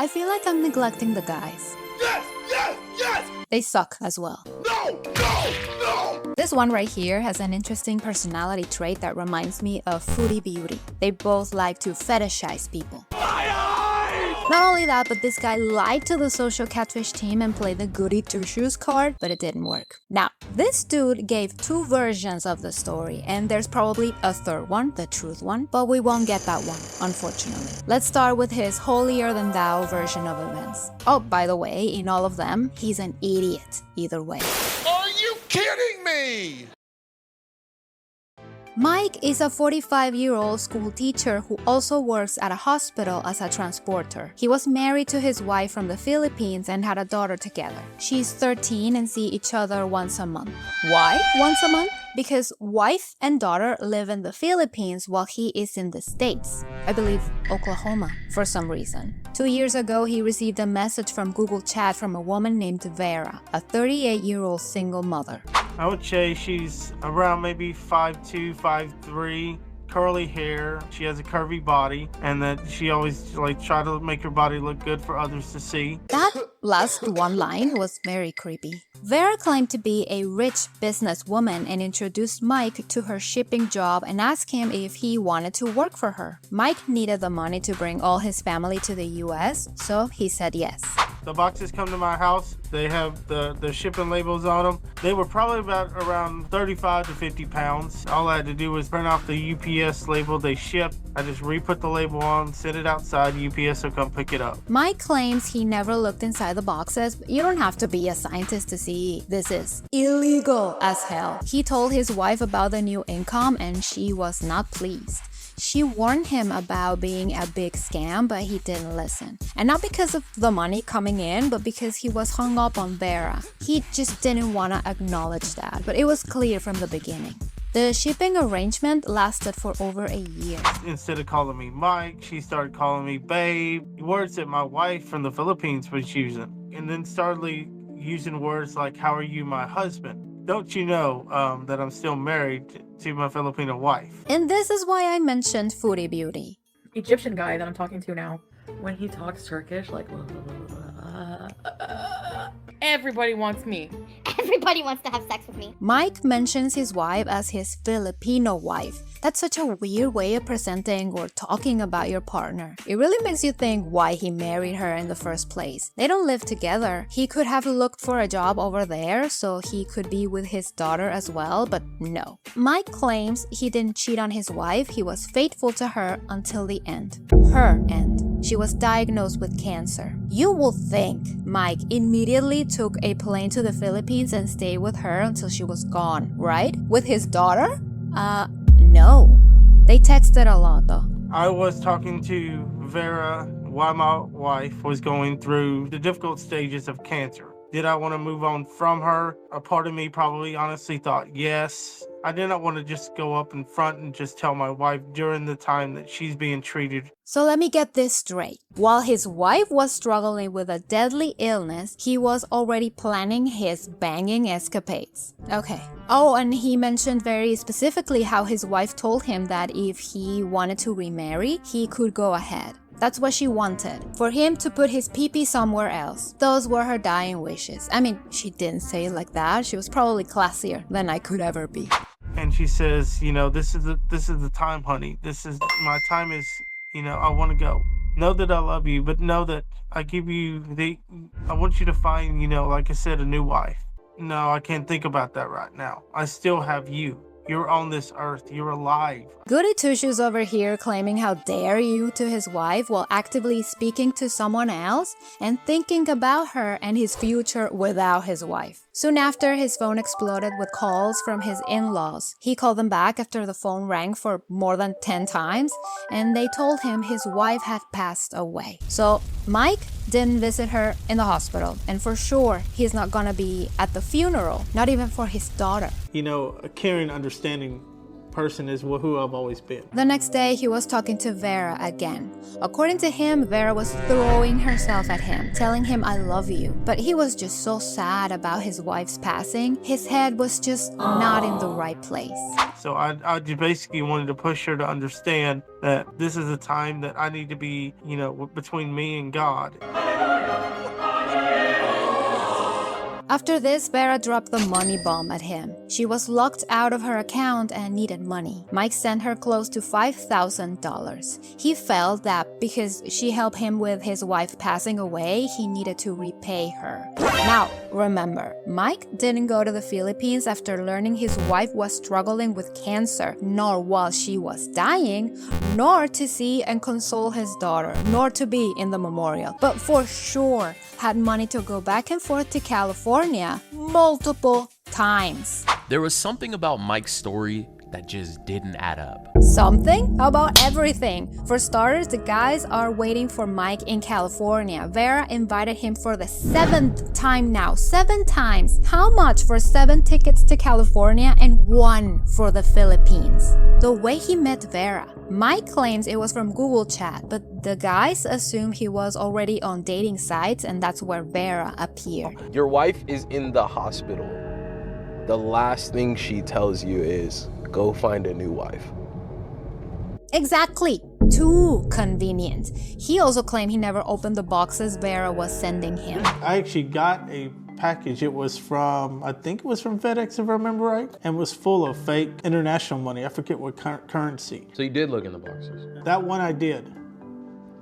I feel like I'm neglecting the guys. Yes! Yes! Yes! They suck as well. No! No! No! This one right here has an interesting personality trait that reminds me of Foodie Beauty. They both like to fetishize people. Not only that, but this guy lied to the social catfish team and played the goody two-shoes card, but it didn't work. Now, this dude gave two versions of the story, and there's probably a third one, the truth one, but we won't get that one, unfortunately. Let's start with his holier-than-thou version of events. Oh, by the way, in all of them, he's an idiot either way. Are you kidding me? Mike is a 45-year-old school teacher who also works at a hospital as a transporter. He was married to his wife from the Philippines and had a daughter together. She's 13 and see each other once a month. Why once a month? Because wife and daughter live in the Philippines while he is in the States. I believe Oklahoma, for some reason. 2 years ago, he received a message from Google Chat from a woman named Vera, a 38-year-old single mother. I would say she's around maybe 5'2", 5'3", curly hair. She has a curvy body, and that she always try to make her body look good for others to see. That last one line was very creepy. Vera claimed to be a rich businesswoman and introduced Mike to her shipping job and asked him if he wanted to work for her. Mike needed the money to bring all his family to the US, so he said yes. The boxes come to my house. They have the shipping labels on them. They were probably around 35 to 50 pounds. All I had to do was print off the UPS label they shipped. I just re-put the label on, send it outside, UPS will come pick it up. Mike claims he never looked inside the boxes, but you don't have to be a scientist to see this is illegal as hell. He told his wife about the new income and she was not pleased. She warned him about being a big scam, but he didn't listen. And not because of the money coming in, but because he was hung up on Vera. He just didn't want to acknowledge that, but it was clear from the beginning. The shipping arrangement lasted for over a year. Instead of calling me Mike, she started calling me babe, words that my wife from the Philippines was using. And then started using words like, how are you, my husband? Don't you know that I'm still married to my Filipino wife? And this is why I mentioned Foodie Beauty. Egyptian guy that I'm talking to now, when he talks Turkish, everybody wants me. Everybody wants to have sex with me. Mike mentions his wife as his Filipino wife. That's such a weird way of presenting or talking about your partner. It really makes you think why he married her in the first place. They don't live together. He could have looked for a job over there so he could be with his daughter as well, but no. Mike claims he didn't cheat on his wife. He was faithful to her until the end. Her end. She was diagnosed with cancer. You will think Mike immediately took a plane to the Philippines and stayed with her until she was gone, right? With his daughter? No. They texted a lot though. I was talking to Vera while my wife was going through the difficult stages of cancer. Did I want to move on from her? A part of me probably honestly thought yes. I did not want to just go up in front and just tell my wife during the time that she's being treated. So let me get this straight. While his wife was struggling with a deadly illness, he was already planning his banging escapades. Okay. Oh, and he mentioned very specifically how his wife told him that if he wanted to remarry, he could go ahead. That's what she wanted, for him to put his pee-pee somewhere else. Those were her dying wishes. I mean, she didn't say it like that. She was probably classier than I could ever be. And she says, this is the time, honey. This is my time is, I want to go. Know that I love you, but know that I give you I want you to find, like I said, a new wife. No, I can't think about that right now. I still have you. You're on this earth. You're alive. Goody two-shoes over here claiming how dare you to his wife while actively speaking to someone else and thinking about her and his future without his wife. Soon after, his phone exploded with calls from his in-laws. He called them back after the phone rang for more than 10 times, and they told him his wife had passed away. So Mike didn't visit her in the hospital, and for sure, he's not gonna be at the funeral, not even for his daughter. A caring, understanding person is who I've always been. The next day, he was talking to Vera again. According to him, Vera was throwing herself at him, telling him I love you. But he was just so sad about his wife's passing. His head was just not in the right place. So I just basically wanted to push her to understand that this is a time that I need to be, you know, between me and God. After this, Vera dropped the money bomb at him. She was locked out of her account and needed money. Mike sent her close to $5,000. He felt that because she helped him with his wife passing away, he needed to repay her. Now, remember, Mike didn't go to the Philippines after learning his wife was struggling with cancer, nor while she was dying, nor to see and console his daughter, nor to be in the memorial, but for sure had money to go back and forth to California multiple times. There was something about Mike's story that just didn't add up. Something? How about everything? For starters, the guys are waiting for Mike in California. Vera invited him for the 7th time now. 7 times. How much for 7 tickets to California and 1 for the Philippines? The way he met Vera. Mike claims it was from Google Chat, but the guys assume he was already on dating sites and that's where Vera appeared. Your wife is in the hospital. The last thing she tells you is, go find a new wife. Exactly. Too convenient. He also claimed he never opened the boxes Vera was sending him. I actually got a package. It was from, I think it was from FedEx if I remember right, and was full of fake international money. I forget what currency. So you did look in the boxes? That one I did.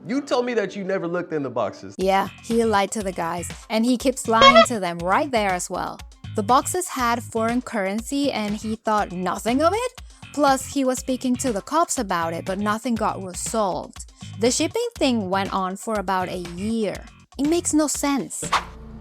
You told me that you never looked in the boxes. Yeah, he lied to the guys, and he keeps lying to them right there as well. The boxes had foreign currency and he thought nothing of it. Plus, he was speaking to the cops about it, but nothing got resolved. The shipping thing went on for about a year. It makes no sense.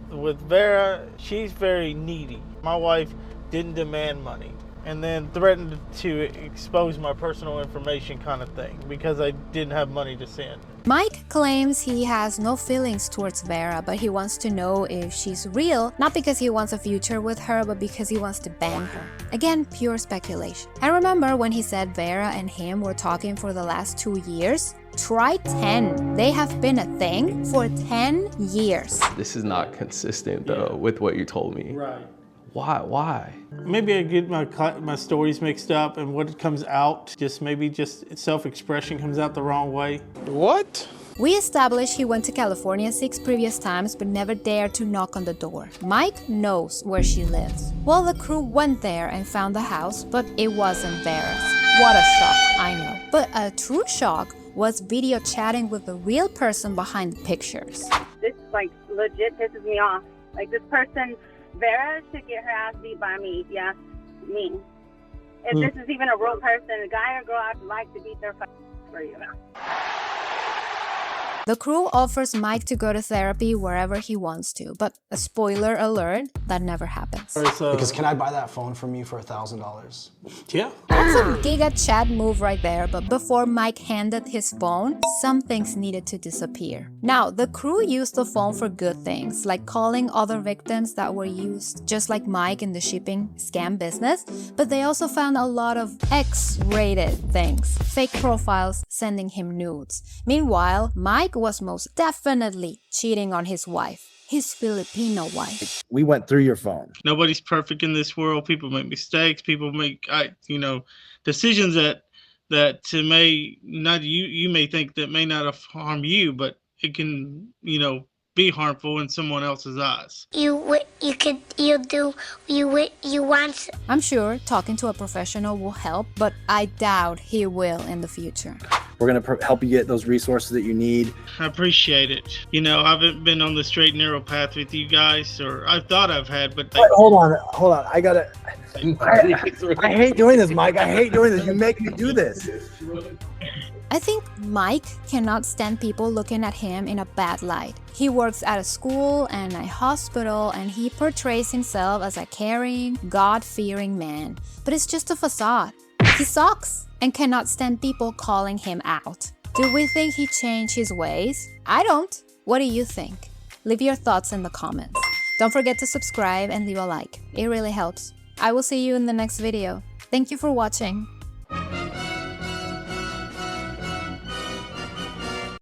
With Vera, she's very needy. My wife didn't demand money and then threatened to expose my personal information kind of thing because I didn't have money to send. Mike claims he has no feelings towards Vera, but he wants to know if she's real, not because he wants a future with her, but because he wants to bang her. Again, pure speculation. I remember when he said Vera and him were talking for the last 2 years. Try 10. They have been a thing for 10 years. This is not consistent though with what you told me. Right. Why? Maybe I get my stories mixed up and what comes out, maybe self-expression comes out the wrong way. What? We established he went to California 6 previous times but never dared to knock on the door. Mike knows where she lives. Well, the crew went there and found the house, but it wasn't Vera's. What a shock, I know. But a true shock was video chatting with the real person behind the pictures. This legit pisses me off. This person, Vera should get her ass beat by me, yeah, me. If this is even a real person, a guy or girl, I'd like to beat their for you. The crew offers Mike to go to therapy wherever he wants to, but a spoiler alert, that never happens. Because can I buy that phone from you for $1,000? Yeah. That's a giga chat move right there, but before Mike handed his phone, some things needed to disappear. Now, the crew used the phone for good things, like calling other victims that were used just like Mike in the shipping scam business, but they also found a lot of X-rated things, fake profiles sending him nudes. Meanwhile, Mike was most definitely cheating on his wife, his Filipino wife. We went through your phone. Nobody's perfect in this world. People make mistakes. People make, decisions that may not you may think that may not harm you, but it can, be harmful in someone else's eyes. I'm sure talking to a professional will help, but I doubt he will in the future. We're going to help you get those resources that you need. I appreciate it. I haven't been on the straight and narrow path with you guys, or I thought I've had, but... Hold on. I hate doing this, Mike. I hate doing this. You make me do this. I think Mike cannot stand people looking at him in a bad light. He works at a school and a hospital, and he portrays himself as a caring, God-fearing man. But it's just a facade. He sucks and cannot stand people calling him out. Do we think he changed his ways? I don't. What do you think? Leave your thoughts in the comments. Don't forget to subscribe and leave a like. It really helps. I will see you in the next video. Thank you for watching.